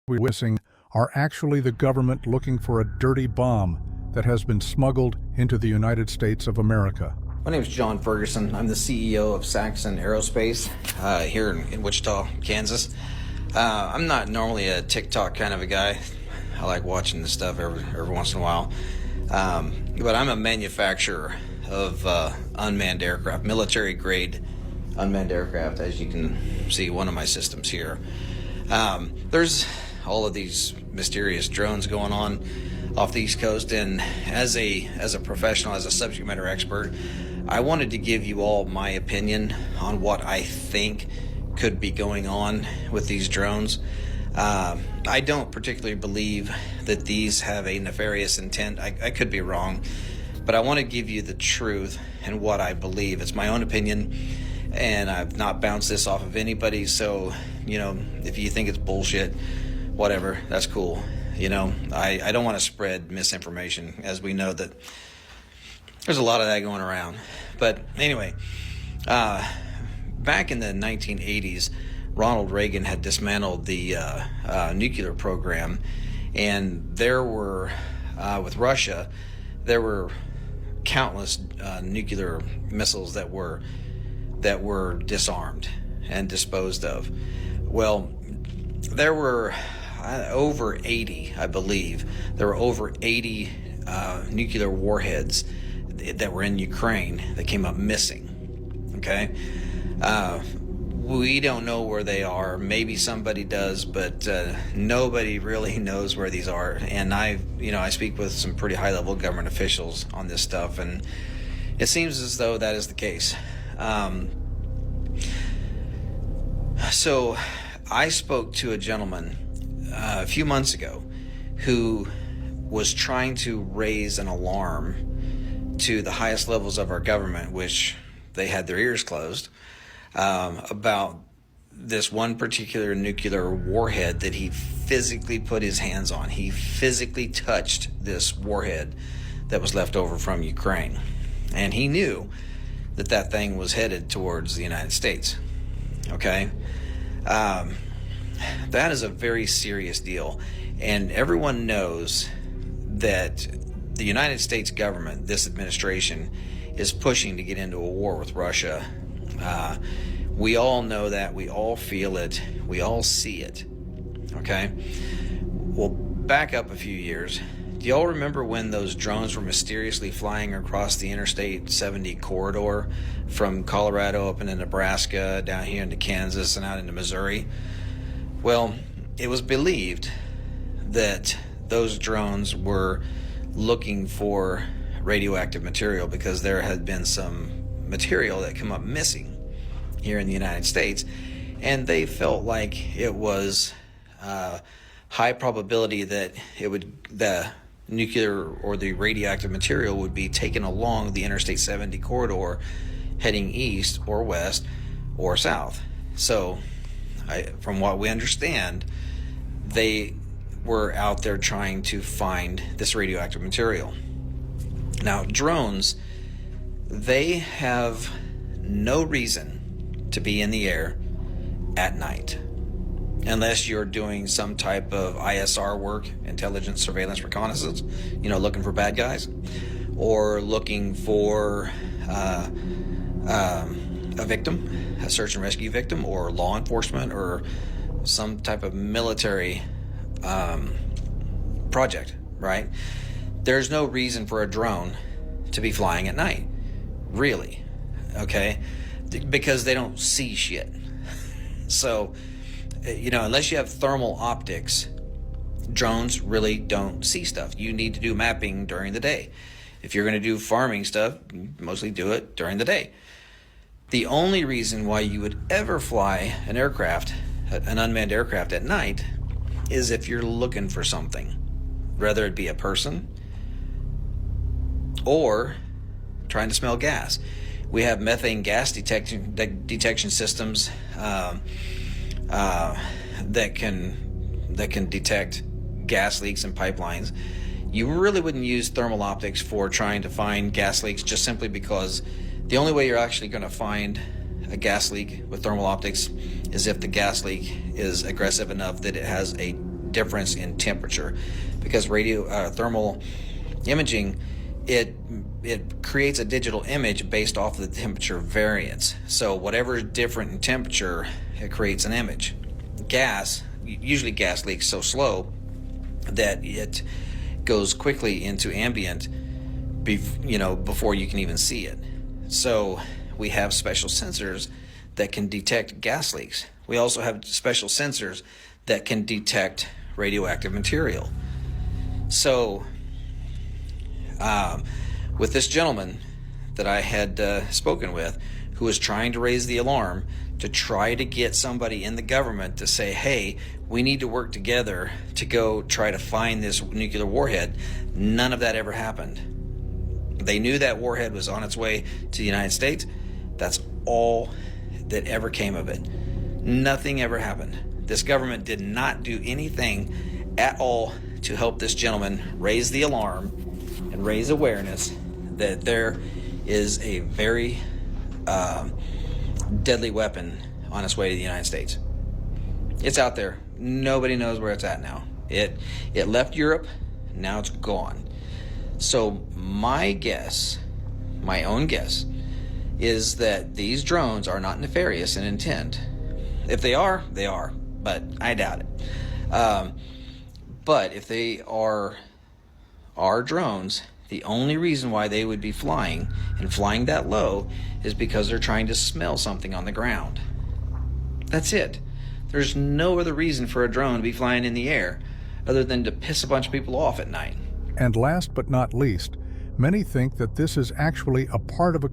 we're witnessing are actually the government looking for a dirty bomb that has been smuggled into the United States of America. My name is John Ferguson. I'm the CEO of Saxon Aerospace here in Wichita, Kansas. I'm not normally a TikTok kind of a guy. I like watching this stuff every once in a while. But I'm a manufacturer of unmanned aircraft, military-grade unmanned aircraft, as you can see one of my systems here. There's all of these mysterious drones going on off the East Coast, and as a professional, as a subject matter expert, I wanted to give you all my opinion on what I think could be going on with these drones. I don't particularly believe that these have a nefarious intent. I could be wrong, but I want to give you the truth and what I believe. It's my own opinion, and I've not bounced this off of anybody, so, if you think it's bullshit, whatever, that's cool. I don't want to spread misinformation, as we know that there's a lot of that going around. But anyway, back in the 1980s, Ronald Reagan had dismantled the nuclear program, and there were, with Russia, there were countless nuclear missiles that were disarmed and disposed of. Well, there were over 80, I believe. There were over 80 nuclear warheads that were in Ukraine that came up missing. Okay? We don't know where they are. Maybe somebody does, but nobody really knows where these are. And I speak with some pretty high-level government officials on this stuff, and it seems as though that is the case. So I spoke to a gentleman a few months ago who was trying to raise an alarm to the highest levels of our government, which they had their ears closed, about this one particular nuclear warhead that he physically put his hands on. He physically touched this warhead that was left over from Ukraine, and he knew that thing was headed towards the United States. Okay? That is a very serious deal, and everyone knows that the United States government, this administration, is pushing to get into a war with Russia. We all know that. We all feel it. We all see it. Okay? Well, back up a few years. Do y'all remember when those drones were mysteriously flying across the Interstate 70 corridor from Colorado up into Nebraska, down here into Kansas, and out into Missouri? Well, it was believed that those drones were looking for radioactive material because there had been some material that come up missing here in the United States, and they felt like it was high probability that the nuclear or the radioactive material would be taken along the Interstate 70 corridor heading east or west or south. So from what we understand, they were out there trying to find this radioactive material. Now, drones, they have no reason to be in the air at night unless you're doing some type of ISR work, intelligence, surveillance, reconnaissance, looking for bad guys, or looking for a victim, a search and rescue victim, or law enforcement, or some type of military project, right? There's no reason for a drone to be flying at night, really, okay? Because they don't see shit. So, unless you have thermal optics, drones really don't see stuff. You need to do mapping during the day. If you're going to do farming stuff, you mostly do it during the day. The only reason why you would ever fly an aircraft, an unmanned aircraft at night, is if you're looking for something, whether it be a person or trying to smell gas. We have methane gas detection systems that can detect gas leaks in pipelines. You really wouldn't use thermal optics for trying to find gas leaks, just simply because the only way you're actually going to find a gas leak with thermal optics is if the gas leak is aggressive enough that it has a difference in temperature, because radio thermal imaging, it creates a digital image based off of the temperature variance. So whatever is different in temperature, it creates an image. Gas, usually gas leaks so slow that it goes quickly into ambient, before you can even see it. So we have special sensors that can detect gas leaks. We also have special sensors that can detect radioactive material. So with this gentleman that I had spoken with, who was trying to raise the alarm to try to get somebody in the government to say, hey, we need to work together to go try to find this nuclear warhead, none of that ever happened. They knew that warhead was on its way to the United States. That's all that ever came of it. Nothing ever happened. This government did not do anything at all to help this gentleman raise the alarm and raise awareness that there is a very deadly weapon on its way to the United States. It's out there. Nobody knows where it's at now. It left Europe. Now it's gone. So my guess, my own guess, is that these drones are not nefarious in intent. If they are, they are, but I doubt it. But if they are drones, the only reason why they would be flying, and flying that low, is because they're trying to smell something on the ground. That's it. There's no other reason for a drone to be flying in the air other than to piss a bunch of people off at night. And last but not least, many think that this is actually a part of a